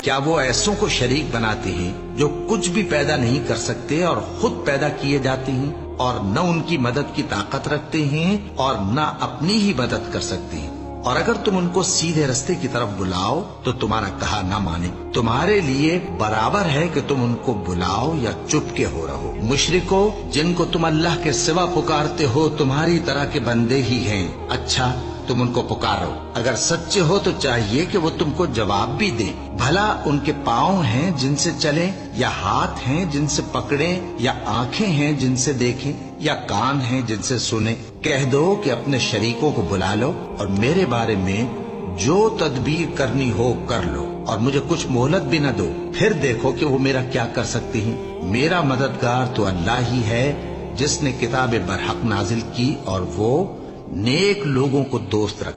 क्या वो ऐसों को शरीक बनाते हैं जो कुछ भी पैदा नहीं कर सकते और खुद पैदा किए जाते हैं, और न उनकी मदद की ताकत रखते हैं और न अपनी ही मदद कर सकते हैं। और अगर तुम उनको सीधे रास्ते की तरफ बुलाओ तो तुम्हारा कहा न माने। तुम्हारे लिए बराबर है कि तुम उनको बुलाओ या चुपके हो रहो। मुशरिको, जिनको तुम अल्लाह के सिवा पुकारते हो, तुम्हारी तरह के बंदे ही हैं। अच्छा, तुम उनको पुकारो। अगर सच्चे हो तो चाहिए कि वो तुमको जवाब भी दे। भला उनके पाँव हैं जिनसे चले, या हाथ हैं जिनसे पकड़े, या आंखें हैं जिनसे देखें, या कान हैं जिनसे सुने। कह दो कि अपने शरीकों को बुला लो और मेरे बारे में जो तदबीर करनी हो कर लो, और मुझे कुछ मोहलत भी न दो। फिर देखो कि वो मेरा क्या कर सकती हैं। मेरा मददगार तो अल्लाह ही है जिसने किताब बरहक नाजिल की और वो नेक लोगों को दोस्त रख।